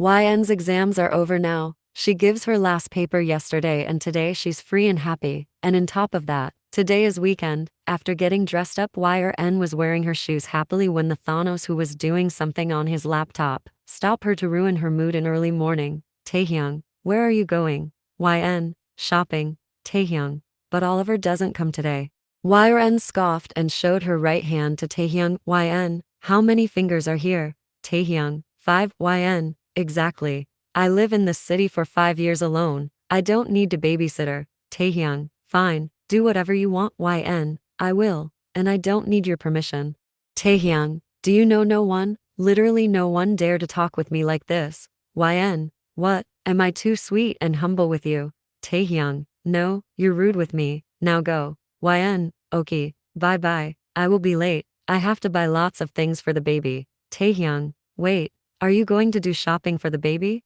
YN's exams are over now. She gives her last paper yesterday and today she's free and happy. And on top of that, today is weekend. After getting dressed up, YN was wearing her shoes happily when the Thanos, who was doing something on his laptop, stopped her to ruin her mood in early morning. Taehyung, where are you going? YN, shopping. Taehyung, but Oliver doesn't come today. YN scoffed and showed her right hand to Taehyung. YN, how many fingers are here? Taehyung, 5. YN, exactly. I live in this city for 5 years alone. I don't need a babysitter. Taehyung, fine, do whatever you want. YN, I will, and I don't need your permission. Taehyung, do you know no one? Literally no one dare to talk with me like this. YN, what, am I too sweet and humble with you? Taehyung, no, you're rude with me, now go. YN, okay, bye-bye, I will be late, I have to buy lots of things for the baby. Taehyung, wait, are you going to do shopping for the baby?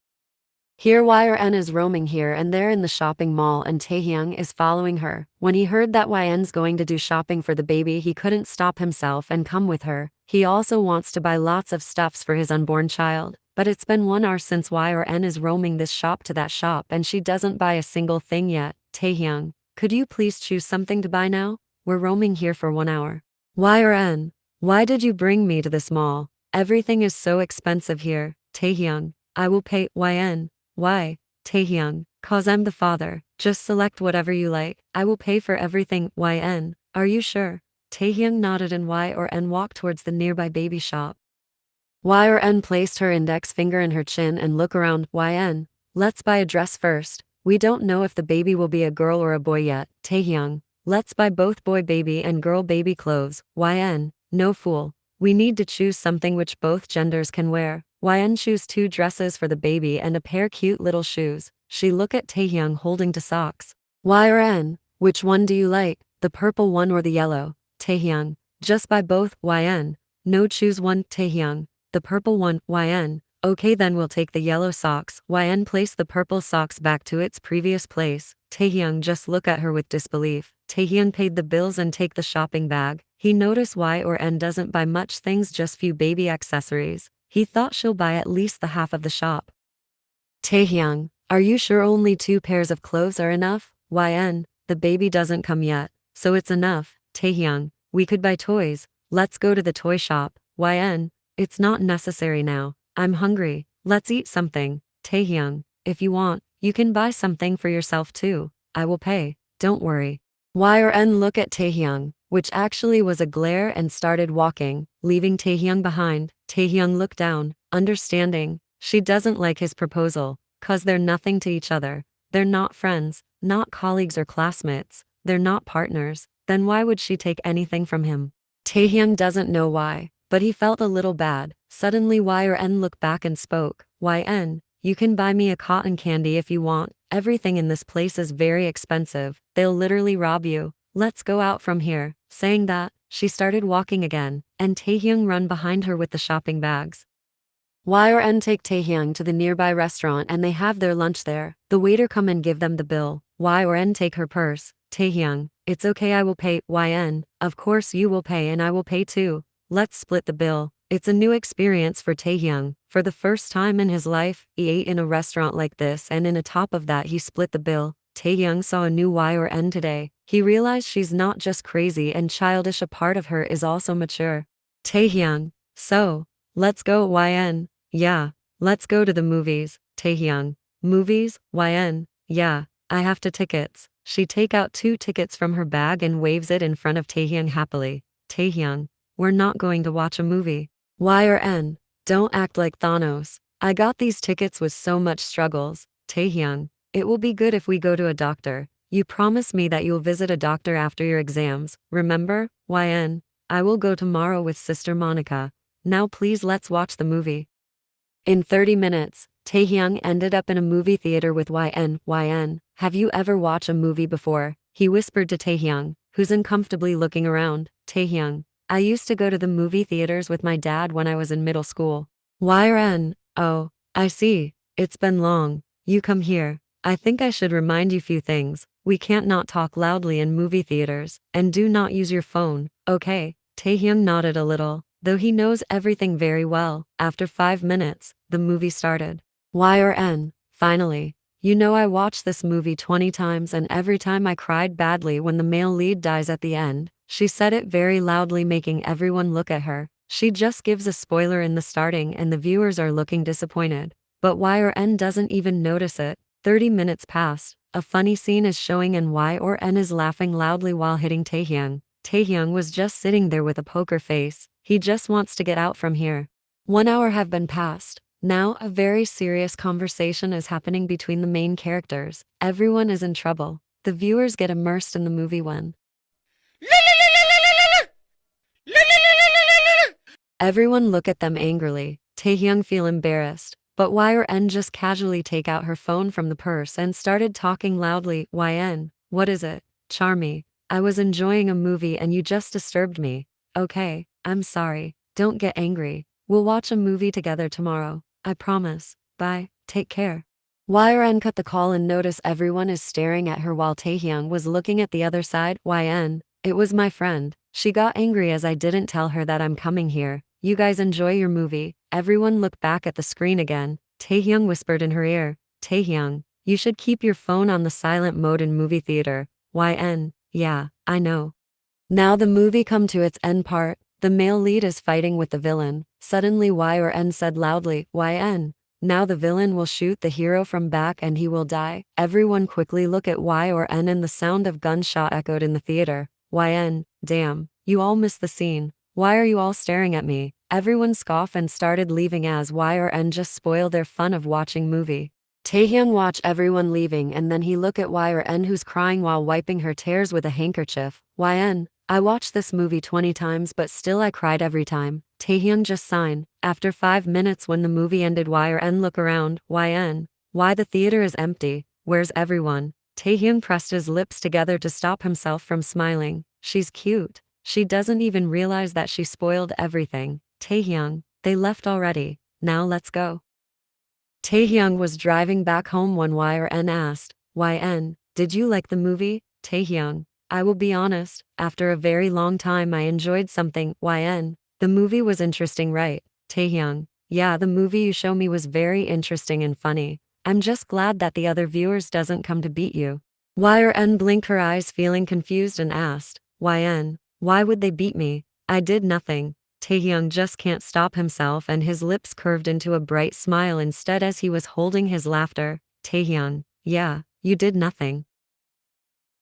Here YN is roaming here and there in the shopping mall and Taehyung is following her. When he heard that YN's going to do shopping for the baby, he couldn't stop himself and come with her. He also wants to buy lots of stuffs for his unborn child. But it's been 1 hour since YN is roaming this shop to that shop and she doesn't buy a single thing yet. Taehyung, could you please choose something to buy now? We're roaming here for 1 hour. YN, why did you bring me to this mall? Everything is so expensive here. Taehyung, I will pay. YN, why? Taehyung, cause I'm the father. Just select whatever you like. I will pay for everything. YN, are you sure? Taehyung nodded and YN walked towards the nearby baby shop. YN placed her index finger in her chin and looked around. YN, let's buy a dress first. We don't know if the baby will be a girl or a boy yet. Taehyung, let's buy both boy baby and girl baby clothes. YN, no fool. We need to choose something which both genders can wear. YN choose 2 dresses for the baby and a pair cute little shoes. She look at Taehyung holding 2 socks. YN, which one do you like, the purple one or the yellow? Taehyung, just buy both. YN, no, choose one. Taehyung, the purple one. YN, okay then we'll take the yellow socks. YN placed the purple socks back to its previous place. Taehyung just look at her with disbelief. Taehyung paid the bills and take the shopping bag. He noticed YN doesn't buy much things, just few baby accessories. He thought she'll buy at least the half of the shop. Taehyung, are you sure only 2 pairs of clothes are enough? YN, the baby doesn't come yet, so it's enough. Taehyung, we could buy toys. Let's go to the toy shop. YN, it's not necessary now. I'm hungry. Let's eat something. Taehyung, if you want, you can buy something for yourself too. I will pay, don't worry. YN looked at Taehyung, which actually was a glare, and started walking, leaving Taehyung behind. Taehyung looked down, understanding. She doesn't like his proposal, cause they're nothing to each other. They're not friends, not colleagues or classmates. They're not partners. Then why would she take anything from him? Taehyung doesn't know why, but he felt a little bad. Suddenly YN looked back and spoke. YN, you can buy me a cotton candy if you want. Everything in this place is very expensive. They'll literally rob you. Let's go out from here. Saying that, she started walking again, and Taehyung run behind her with the shopping bags. YN take Taehyung to the nearby restaurant and they have their lunch there. The waiter come and give them the bill. YN take her purse. Taehyung, it's okay, I will pay. YN, of course you will pay and I will pay too. Let's split the bill. It's a new experience for Taehyung. For the first time in his life, he ate in a restaurant like this, and on top of that he split the bill. Taehyung saw a new YN today. He realized she's not just crazy and childish, a part of her is also mature. Taehyung, so, let's go. YN, yeah, let's go to the movies. Taehyung, movies? YN, yeah, I have 2 tickets. She take out 2 tickets from her bag and waves it in front of Taehyung happily. Taehyung, we're not going to watch a movie. YN, don't act like Thanos. I got these tickets with so much struggles. Taehyung, it will be good if we go to a doctor. You promised me that you'll visit a doctor after your exams, remember? YN, I will go tomorrow with Sister Monica. Now please let's watch the movie. In 30 minutes, Taehyung ended up in a movie theater with YN. YN, have you ever watched a movie before? He whispered to Taehyung, who's uncomfortably looking around. Taehyung, I used to go to the movie theaters with my dad when I was in middle school. YN, oh, I see. It's been long. You come here. I think I should remind you few things. We can't not talk loudly in movie theaters, and do not use your phone, okay? Taehyung nodded a little, though he knows everything very well. After 5 minutes, the movie started. Y or N, finally. You know I watched this movie 20 times and every time I cried badly when the male lead dies at the end. She said it very loudly, making everyone look at her. She just gives a spoiler in the starting and the viewers are looking disappointed. But Y or N doesn't even notice it. 30 minutes pass. A funny scene is showing and Y or N is laughing loudly while hitting Taehyung. Taehyung was just sitting there with a poker face. He just wants to get out from here. 1 hour have been passed. Now, a very serious conversation is happening between the main characters. Everyone is in trouble. The viewers get immersed in the movie when everyone look at them angrily. Taehyung feel embarrassed, but Y or N just casually take out her phone from the purse and started talking loudly. YN, what is it? Charmy, I was enjoying a movie and you just disturbed me. Okay, I'm sorry. Don't get angry. We'll watch a movie together tomorrow. I promise. Bye, take care. YN cut the call and notice everyone is staring at her while Taehyung was looking at the other side. YN, it was my friend. She got angry as I didn't tell her that I'm coming here. You guys enjoy your movie. Everyone looked back at the screen again. Taehyung whispered in her ear. Taehyung, you should keep your phone on the silent mode in movie theater. YN, yeah, I know. Now the movie come to its end part. The male lead is fighting with the villain. Suddenly Y or N said loudly, YN. Now the villain will shoot the hero from back and he will die. Everyone quickly look at Y or N and the sound of gunshot echoed in the theater. YN, damn, you all missed the scene. Why are you all staring at me? Everyone scoffed and started leaving as Y or N just spoil their fun of watching movie. Taehyung watch everyone leaving and then he look at Y or N who's crying while wiping her tears with a handkerchief. YN, I watched this movie 20 times but still I cried every time. Taehyung just sign. After 5 minutes when the movie ended Y or N look around. YN, why the theater is empty? Where's everyone? Taehyung pressed his lips together to stop himself from smiling. She's cute. She doesn't even realize that she spoiled everything. Taehyung, they left already. Now let's go. Taehyung was driving back home when Y or N asked, YN, did you like the movie? Taehyung, I will be honest, after a very long time I enjoyed something. YN, the movie was interesting, right? Taehyung, yeah, the movie you show me was very interesting and funny. I'm just glad that the other viewers doesn't come to beat you. Y or N blinked her eyes feeling confused and asked, YN, why would they beat me? I did nothing. Taehyung just can't stop himself and his lips curved into a bright smile instead as he was holding his laughter. Taehyung, yeah, you did nothing.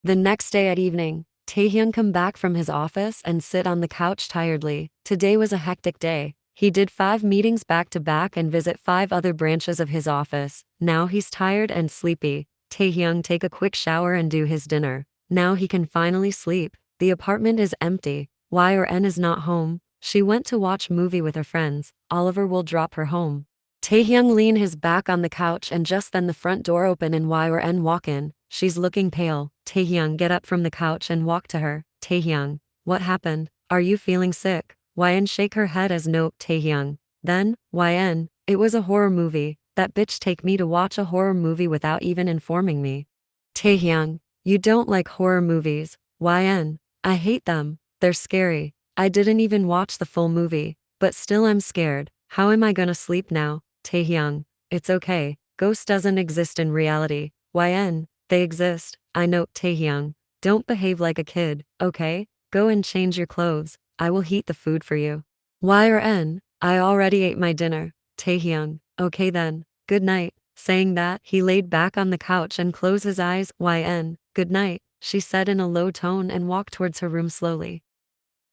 The next day at evening, Taehyung come back from his office and sit on the couch tiredly. Today was a hectic day. He did 5 meetings back to back and visit 5 other branches of his office. Now he's tired and sleepy. Taehyung take a quick shower and do his dinner. Now he can finally sleep. The apartment is empty. Y or N is not home. She went to watch movie with her friends. Oliver will drop her home. Taehyung lean his back on the couch and just then the front door open and Y or N walk in. She's looking pale. Taehyung get up from the couch and walk to her. Taehyung, what happened? Are you feeling sick? YN shake her head as no. Taehyung. Then, YN, it was a horror movie. That bitch take me to watch a horror movie without even informing me. Taehyung, you don't like horror movies. YN, I hate them. They're scary. I didn't even watch the full movie, but still I'm scared. How am I gonna sleep now? Taehyung, it's okay. Ghost doesn't exist in reality. YN, they exist. I know. Taehyung, don't behave like a kid, okay? Go and change your clothes. I will heat the food for you. Y or N, I already ate my dinner. Taehyung, okay then. Good night. Saying that, he laid back on the couch and closed his eyes. YN, good night, she said in a low tone and walked towards her room slowly.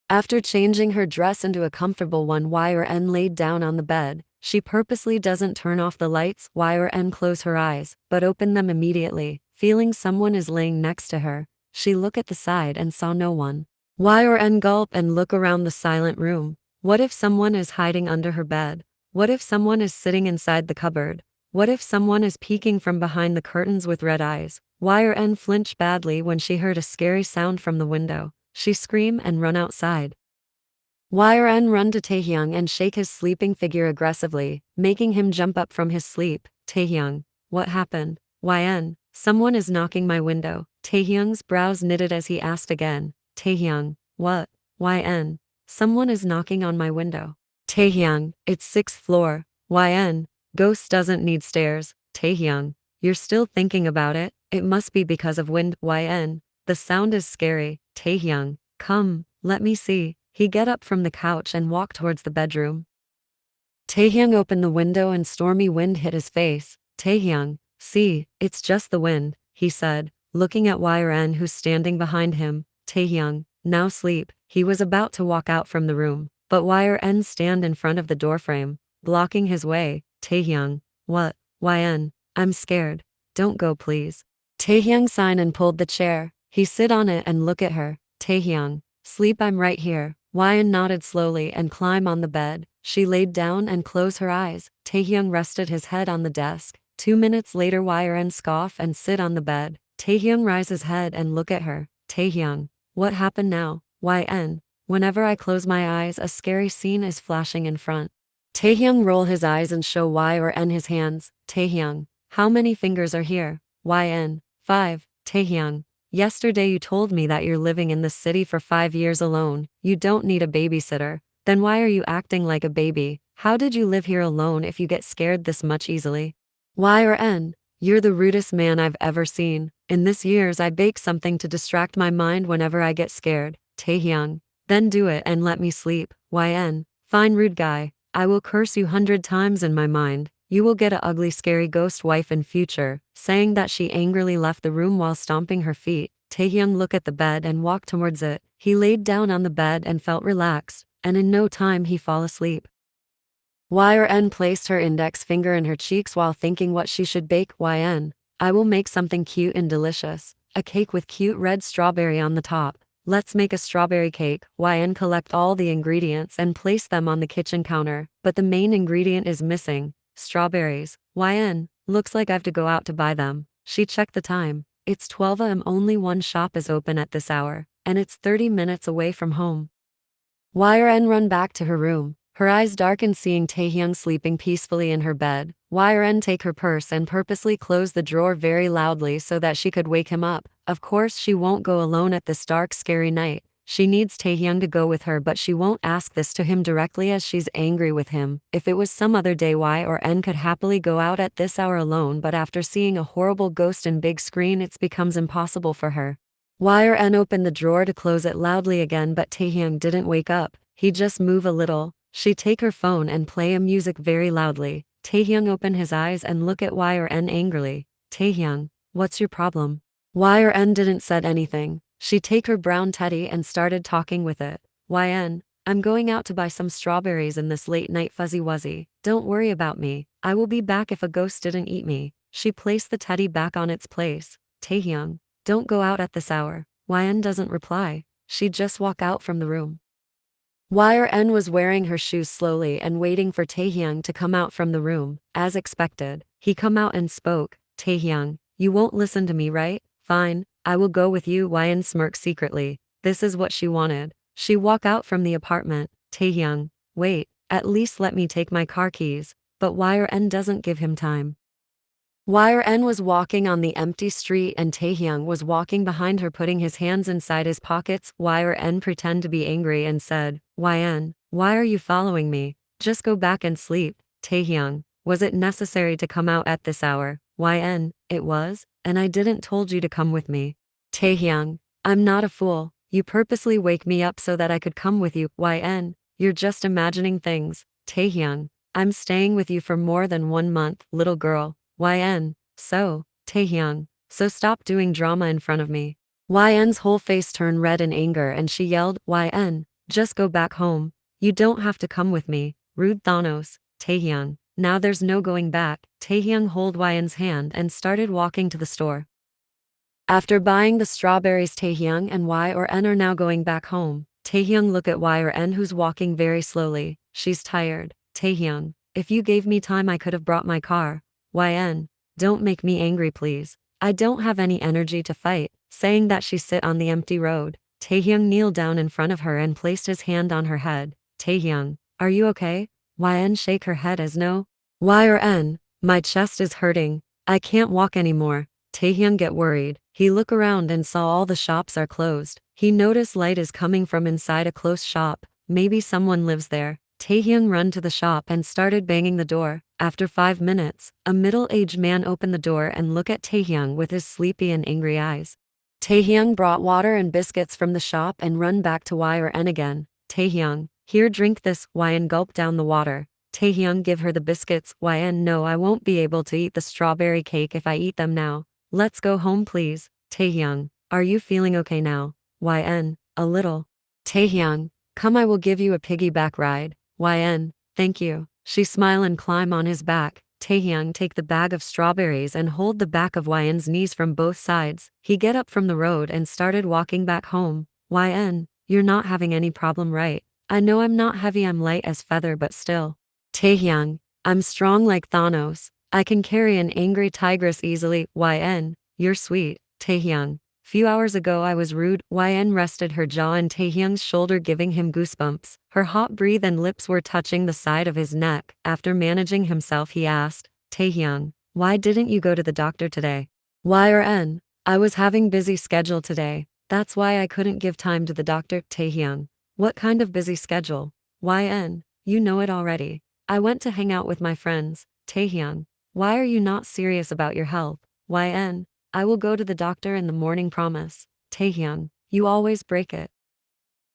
After changing her dress into a comfortable one, Y or N laid down on the bed. She purposely doesn't turn off the lights. Y or N close her eyes, but open them immediately, feeling someone is laying next to her. She looked at the side and saw no one. Y or N gulp and look around the silent room. What if someone is hiding under her bed? What if someone is sitting inside the cupboard? What if someone is peeking from behind the curtains with red eyes? Y or N flinched badly when she heard a scary sound from the window. She scream and run outside. Y or N run to Taehyung and shake his sleeping figure aggressively, making him jump up from his sleep. Taehyung, what happened? YN, someone is knocking my window. Taehyung's brows knitted as he asked again. Taehyung, what? YN, someone is knocking on my window. Taehyung, it's 6th floor. YN, Ghost doesn't need stairs. Taehyung, you're still thinking about it? It must be because of wind. YN. The sound is scary. Taehyung, come, let me see. He get up from the couch and walk towards the bedroom. Taehyung opened the window and stormy wind hit his face. Taehyung, see, it's just the wind, he said, looking at YN who's standing behind him. Taehyung, now sleep. He was about to walk out from the room, but YN stand in front of the doorframe, blocking his way. Taehyung, what? YN, I'm scared. Don't go please. Taehyung sighed and pulled the chair. He sit on it and look at her. Taehyung, sleep, I'm right here. YN nodded slowly and climb on the bed. She laid down and closed her eyes. Taehyung rested his head on the desk. 2 minutes later YN scoff and sit on the bed. Taehyung rise his head and look at her. Taehyung, what happened now? YN, whenever I close my eyes a scary scene is flashing in front. Taehyung roll his eyes and show YN his hands. Taehyung, how many fingers are here? YN, 5. Taehyung, yesterday you told me that you're living in this city for 5 years alone. You don't need a babysitter. Then why are you acting like a baby? How did you live here alone if you get scared this much easily? YN, you're the rudest man I've ever seen. In this years I bake something to distract my mind whenever I get scared. Taehyung, then do it and let me sleep. YN, fine rude guy. I will curse you 100 times in my mind. You will get a ugly scary ghost wife in future. Saying that she angrily left the room while stomping her feet. Taehyung looked at the bed and walked towards it. He laid down on the bed and felt relaxed, and in no time he fall asleep. YN placed her index finger in her cheeks while thinking what she should bake. YN, I will make something cute and delicious. A cake with cute red strawberry on the top. Let's make a strawberry cake. YN collect all the ingredients and place them on the kitchen counter, but the main ingredient is missing. Strawberries. YN, looks like I have to go out to buy them. She checked the time. It's 12 am. Only one shop is open at this hour, and it's 30 minutes away from home. YN run back to her room. Her eyes darken seeing Taehyung sleeping peacefully in her bed. YN take her purse and purposely close the drawer very loudly so that she could wake him up. Of course she won't go alone at this dark scary night. She needs Taehyung to go with her, but she won't ask this to him directly as she's angry with him. If it was some other day YN could happily go out at this hour alone, but after seeing a horrible ghost in big screen it becomes impossible for her. YN opened the drawer to close it loudly again, but Taehyung didn't wake up. He just move a little. She take her phone and play a music very loudly. Taehyung open his eyes and look at YN angrily. Taehyung, what's your problem? YN didn't said anything. She take her brown teddy and started talking with it. YN, I'm going out to buy some strawberries in this late night fuzzy wuzzy. Don't worry about me. I will be back if a ghost didn't eat me. She placed the teddy back on its place. Taehyung, don't go out at this hour. YN doesn't reply. She just walk out from the room. YN was wearing her shoes slowly and waiting for Taehyung to come out from the room. As expected, he come out and spoke. Taehyung, you won't listen to me, right? Fine, I will go with you. YN smirked secretly. This is what she wanted. She walk out from the apartment. Taehyung, wait, at least let me take my car keys. But YN doesn't give him time. YN was walking on the empty street and Taehyung was walking behind her putting his hands inside his pockets. YN pretend to be angry and said, YN, why are you following me? Just go back and sleep. Taehyung, was it necessary to come out at this hour? YN, it was, and I didn't told you to come with me. Taehyung, I'm not a fool. You purposely wake me up so that I could come with you. YN, you're just imagining things. Taehyung, I'm staying with you for more than 1 month, little girl. YN, so, Taehyung, so stop doing drama in front of me. YN's whole face turned red in anger and she yelled, YN, just go back home. You don't have to come with me. Rude Thanos. Taehyung, now there's no going back. Taehyung hold YN's hand and started walking to the store. After buying the strawberries, Taehyung and YN are now going back home. Taehyung look at YN who's walking very slowly. She's tired. Taehyung, if you gave me time I could have brought my car. YN, don't make me angry please. I don't have any energy to fight. Saying that she sit on the empty road. Taehyung kneeled down in front of her and placed his hand on her head. Taehyung, are you okay? YN shake her head as no. YN, my chest is hurting. I can't walk anymore. Taehyung get worried. He look around and saw all the shops are closed. He noticed light is coming from inside a closed shop. Maybe someone lives there. Taehyung ran to the shop and started banging the door. After 5 minutes, a middle-aged man opened the door and looked at Taehyung with his sleepy and angry eyes. Taehyung brought water and biscuits from the shop and run back to YRN again. Taehyung, here, drink this. YN gulped down the water. Taehyung, give her the biscuits. YN, no, I won't be able to eat the strawberry cake if I eat them now. Let's go home, please. Taehyung, are you feeling okay now? YN, a little. Taehyung, come, I will give you a piggyback ride. YN, thank you. She smile and climb on his back. Taehyung take the bag of strawberries and hold the back of YN's knees from both sides. He get up from the road and started walking back home. YN, you're not having any problem, right? I know I'm not heavy, I'm light as feather, but still. Taehyung, I'm strong like Thanos. I can carry an angry tigress easily. YN, you're sweet. Taehyung, few hours ago I was rude. YN rested her jaw on Taehyung's shoulder, giving him goosebumps. Her hot breath and lips were touching the side of his neck. After managing himself, he asked, Taehyung, why didn't you go to the doctor today? YRN, I was having busy schedule today. That's why I couldn't give time to the doctor. Taehyung, what kind of busy schedule? YN, you know it already. I went to hang out with my friends. Taehyung, why are you not serious about your health? YN, I will go to the doctor in the morning, promise. Taehyung, you always break it.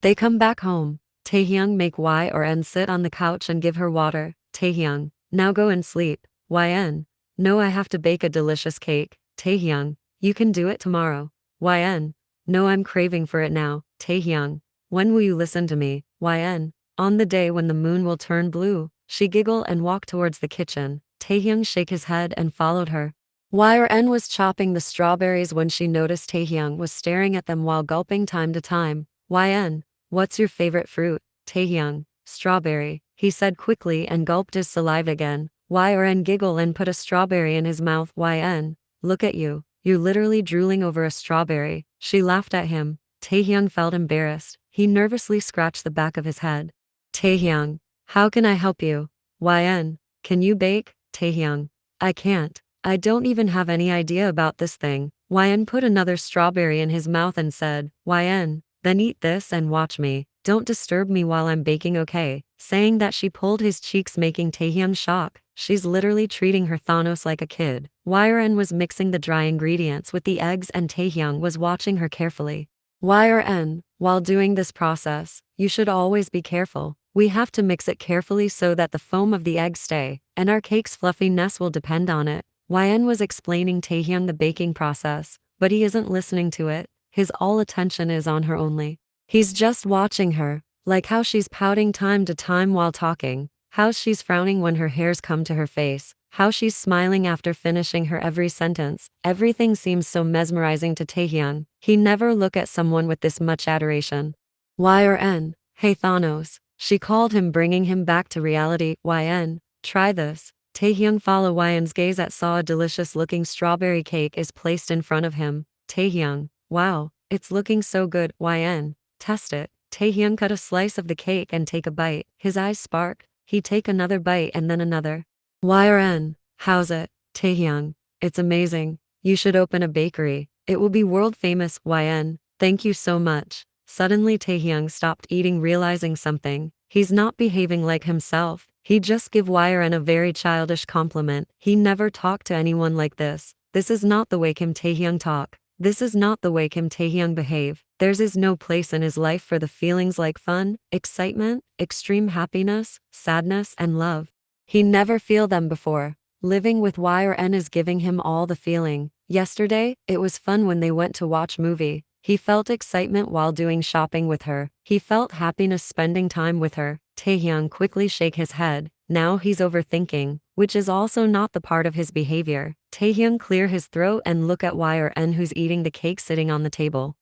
They come back home. Taehyung make YRN sit on the couch and give her water. Taehyung, now go and sleep. YN, no, I have to bake a delicious cake. Taehyung, you can do it tomorrow. YN, no, I'm craving for it now. Taehyung, when will you listen to me? YN, on the day when the moon will turn blue. She giggled and walked towards the kitchen. Taehyung shook his head and followed her. YRN was chopping the strawberries when she noticed Taehyung was staring at them while gulping time to time. YN, what's your favorite fruit? Taehyung, strawberry, he said quickly and gulped his saliva again. YRN giggled and put a strawberry in his mouth. YN, look at you, you're literally drooling over a strawberry. She laughed at him. Taehyung felt embarrassed. He nervously scratched the back of his head. Taehyung, how can I help you? YN, can you bake? Taehyung, I can't. I don't even have any idea about this thing. YN put another strawberry in his mouth and said, YN, then eat this and watch me. Don't disturb me while I'm baking, okay? Saying that, she pulled his cheeks, making Taehyung shock. She's literally treating her Thanos like a kid. YRN was mixing the dry ingredients with the eggs and Taehyung was watching her carefully. YRN, while doing this process, you should always be careful. We have to mix it carefully so that the foam of the eggs stay, and our cake's fluffiness will depend on it. YN was explaining Taehyung the baking process, but he isn't listening to it. His all attention is on her only. He's just watching her, like how she's pouting time to time while talking, how she's frowning when her hairs come to her face, how she's smiling after finishing her every sentence. Everything seems so mesmerizing to Taehyung. He never looked at someone with this much adoration. YRN, hey Thanos, she called him, bringing him back to reality. YN, try this. Taehyung followed YN's gaze at saw a delicious looking strawberry cake is placed in front of him. Taehyung, wow, it's looking so good. YN, test it. Taehyung cut a slice of the cake and take a bite. His eyes sparked. He take another bite and then another. YRN, how's it? Taehyung, it's amazing. You should open a bakery. It will be world famous. YN, thank you so much. Suddenly Taehyung stopped eating, realizing something. He's not behaving like himself. He just give YRN a very childish compliment. He never talked to anyone like this. This is not the way Kim Taehyung talk. This is not the way Kim Taehyung behave. There's is no place in his life for the feelings like fun, excitement, extreme happiness, sadness, and love. He never feel them before. Living with YRN is giving him all the feeling. Yesterday, it was fun when they went to watch movie. He felt excitement while doing shopping with her. He felt happiness spending time with her. Taehyung quickly shake his head. Now he's overthinking, which is also not the part of his behavior. Taehyung clear his throat and look at YRN, who's eating the cake sitting on the table.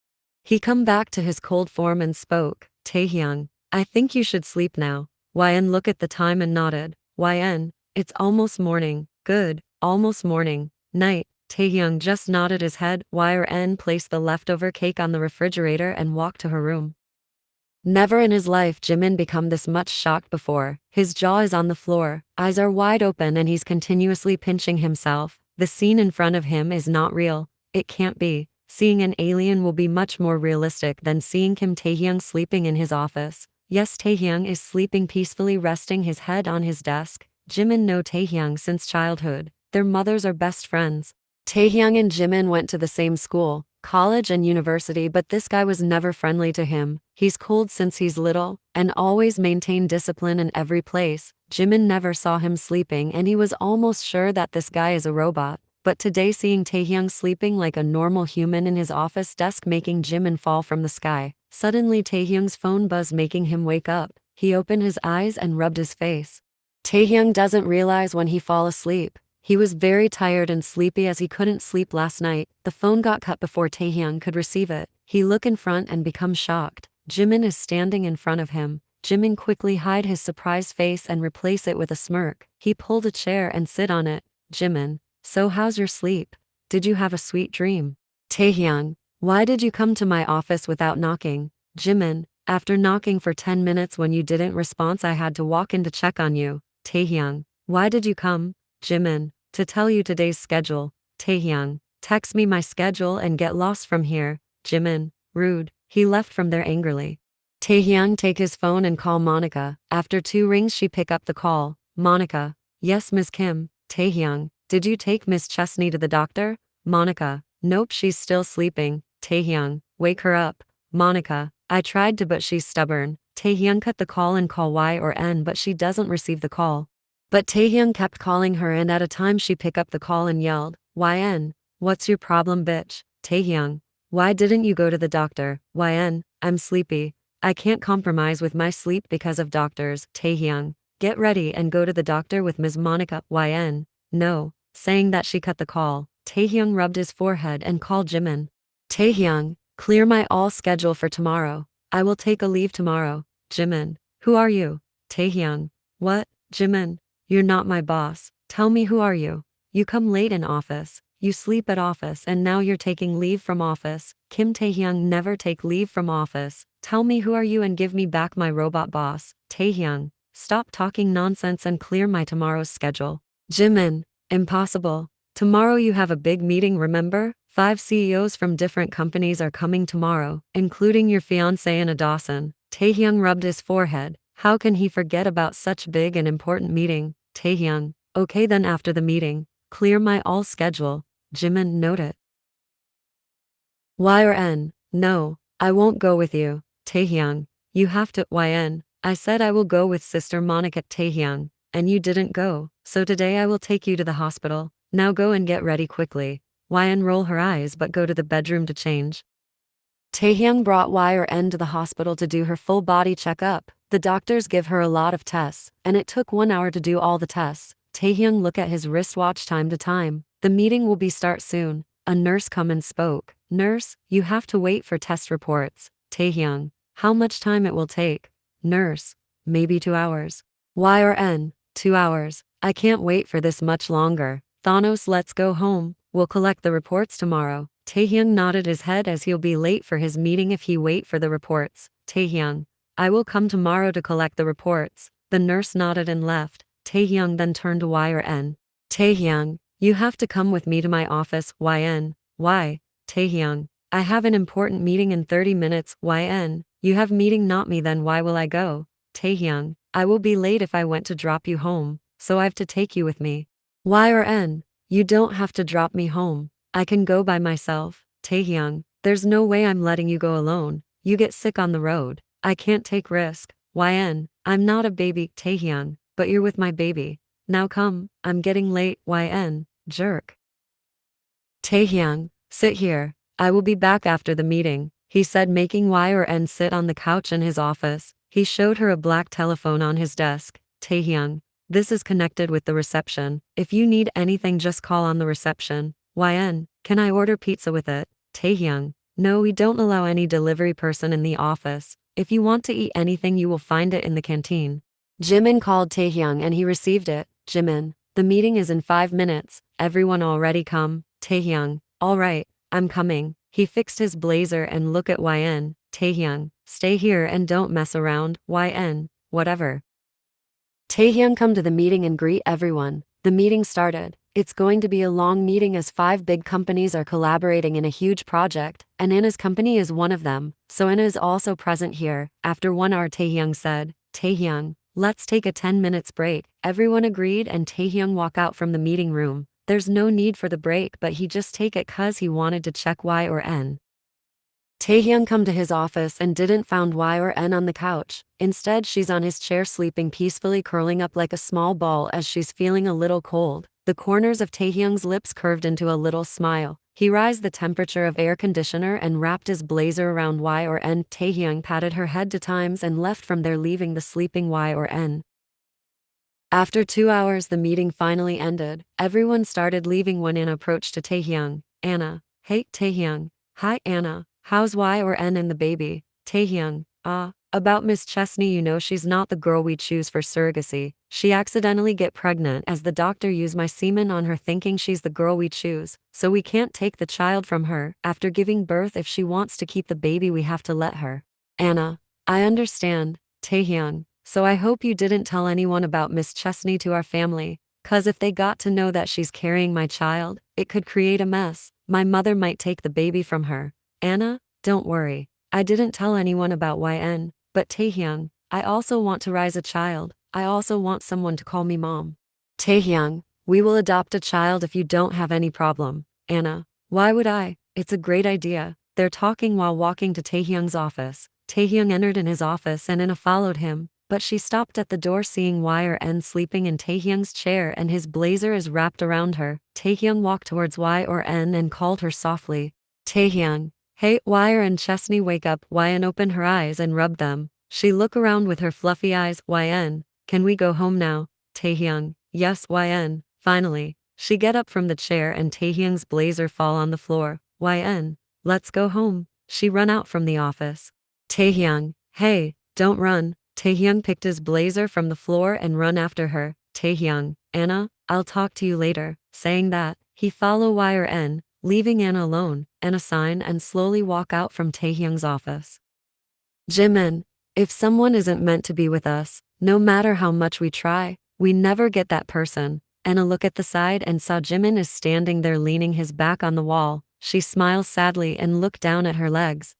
He come back to his cold form and spoke. Taehyung, I think you should sleep now. YN look at the time and nodded. YN, it's almost morning. Good, almost morning. Night. Taehyung just nodded his head. YRN placed the leftover cake on the refrigerator and walked to her room. Never in his life Jimin become this much shocked before. His jaw is on the floor, eyes are wide open, and he's continuously pinching himself. The scene in front of him is not real. It can't be. Seeing an alien will be much more realistic than seeing Kim Taehyung sleeping in his office. Yes, Taehyung is sleeping peacefully, resting his head on his desk. Jimin know Taehyung since childhood. Their mothers are best friends. Taehyung and Jimin went to the same school, college and university, but this guy was never friendly to him. He's cold since he's little, and always maintained discipline in every place. Jimin never saw him sleeping and he was almost sure that this guy is a robot. But today seeing Taehyung sleeping like a normal human in his office desk making Jimin fall from the sky. Suddenly Taehyung's phone buzzed making him wake up. He opened his eyes and rubbed his face. Taehyung doesn't realize when he fall asleep. He was very tired and sleepy as he couldn't sleep last night. The phone got cut before Taehyung could receive it. He look in front and become shocked. Jimin is standing in front of him. Jimin quickly hide his surprised face and replace it with a smirk. He pulled a chair and sit on it. Jimin, so how's your sleep? Did you have a sweet dream? Taehyung, why did you come to my office without knocking? Jimin, after knocking for 10 minutes when you didn't respond I had to walk in to check on you. Taehyung, why did you come? Jimin, to tell you today's schedule. Taehyung, text me my schedule and get lost from here. Jimin, rude. He left from there angrily. Taehyung take his phone and call Monica. After 2 rings she pick up the call. Monica, yes Miss Kim. Taehyung, did you take Miss Chesney to the doctor? Monica, nope, she's still sleeping. Taehyung, wake her up. Monica, I tried to but she's stubborn. Taehyung cut the call and call Y or N but she doesn't receive the call. But Taehyung kept calling her and at a time she picked up the call and yelled, YN, what's your problem bitch? Taehyung, why didn't you go to the doctor? YN, I'm sleepy. I can't compromise with my sleep because of doctors. Taehyung, get ready and go to the doctor with Ms. Monica. YN, no. Saying that she cut the call. Taehyung rubbed his forehead and called Jimin. Taehyung, clear my all schedule for tomorrow. I will take a leave tomorrow. Jimin, who are you? Taehyung, what? Jimin, you're not my boss. Tell me who are you? You come late in office. You sleep at office and now you're taking leave from office. Kim Taehyung never take leave from office. Tell me who are you and give me back my robot boss. Taehyung, stop talking nonsense and clear my tomorrow's schedule. Jimin, impossible. Tomorrow you have a big meeting, remember? 5 CEOs from different companies are coming tomorrow, including your fiancé Anna Dawson. Taehyung rubbed his forehead. How can he forget about such big and important meeting? Taehyung, okay then after the meeting, clear my all schedule. Jimin, note it. Y or N, no, I won't go with you. Taehyung, you have to. YN, I said I will go with Sister Monica. Taehyung, and you didn't go, so today I will take you to the hospital. Now go and get ready quickly. YN roll her eyes but go to the bedroom to change. Taehyung brought Y or N to the hospital to do her full body checkup. The doctors give her a lot of tests, and it took 1 hour to do all the tests. Taehyung look at his wristwatch time to time. The meeting will be start soon. A nurse come and spoke. Nurse, you have to wait for test reports. Taehyung, how much time it will take? Nurse, maybe 2 hours. Y or N, 2 hours. I can't wait for this much longer. Thanos, let's go home. We'll collect the reports tomorrow. Taehyung nodded his head as he'll be late for his meeting if he wait for the reports. Taehyung, I will come tomorrow to collect the reports. The nurse nodded and left. Taehyung then turned to Y or N. Taehyung, you have to come with me to my office. YN, why? Taehyung, I have an important meeting in 30 minutes. YN, you have meeting not me then why will I go? Taehyung, I will be late if I went to drop you home, so I have to take you with me. Y or N, you don't have to drop me home. I can go by myself. Taehyung, there's no way I'm letting you go alone. You get sick on the road. I can't take risk. YN, I'm not a baby. Taehyung, but you're with my baby. Now come, I'm getting late. YN, jerk. Taehyung, sit here. I will be back after the meeting, he said making Y or N sit on the couch in his office. He showed her a black telephone on his desk. Taehyung, this is connected with the reception. If you need anything just call on the reception. YN, can I order pizza with it? Taehyung, no, we don't allow any delivery person in the office. If you want to eat anything you will find it in the canteen. Jimin called Taehyung and he received it. Jimin, the meeting is in 5 minutes. Everyone already come? Taehyung, alright, I'm coming. He fixed his blazer and look at YN. Taehyung, stay here and don't mess around. YN, whatever. Taehyung come to the meeting and greet everyone. The meeting started. It's going to be a long meeting as 5 big companies are collaborating in a huge project, and Anna's company is one of them, so Anna is also present here. After 1 hour, Taehyung said, Taehyung, let's take a 10 minutes break. Everyone agreed and Taehyung walked out from the meeting room. There's no need for the break, but he just take it cause he wanted to check Y or N. Taehyung come to his office and didn't found Y or N on the couch. Instead, she's on his chair sleeping peacefully, curling up like a small ball as she's feeling a little cold. The corners of Taehyung's lips curved into a little smile. He raised the temperature of air conditioner and wrapped his blazer around Y or N. Taehyung patted her head 2 times and left from there, leaving the sleeping Y or N. After 2 hours, the meeting finally ended. Everyone started leaving when Anna approached to Taehyung. Anna. Hey, Taehyung. Hi, Anna. How's Y or N and the baby? Taehyung. About Miss Chesney, you know she's not the girl we choose for surrogacy. She accidentally get pregnant as the doctor used my semen on her thinking she's the girl we choose, so we can't take the child from her. After giving birth, if she wants to keep the baby, we have to let her. Anna. I understand, Taehyung. So I hope you didn't tell anyone about Miss Chesney to our family, cause if they got to know that she's carrying my child, it could create a mess. My mother might take the baby from her. Anna, don't worry. I didn't tell anyone about YN, but Taehyung, I also want to raise a child. I also want someone to call me mom. Taehyung, we will adopt a child if you don't have any problem. Anna, why would I? It's a great idea. They're talking while walking to Taehyung's office. Taehyung entered in his office and Anna followed him, but she stopped at the door seeing Y or N sleeping in Taehyung's chair and his blazer is wrapped around her. Taehyung walked towards Y or N and called her softly. Taehyung. Hey, Y or N. Chesney, wake up. YN opened her eyes and rubbed them. She looked around with her fluffy eyes. YN, can we go home now? Taehyung. Yes, YN. Finally, she get up from the chair and Taehyung's blazer fall on the floor. YN, let's go home. She run out from the office. Taehyung. Hey, don't run. Taehyung picked his blazer from the floor and run after her. Taehyung. Anna, I'll talk to you later. Saying that, he followed Y or N, leaving Anna alone. Anna sign and slowly walk out from Taehyung's office. Jimin, if someone isn't meant to be with us, no matter how much we try, we never get that person. Anna looked at the side and saw Jimin is standing there leaning his back on the wall. She smiles sadly and looked down at her legs.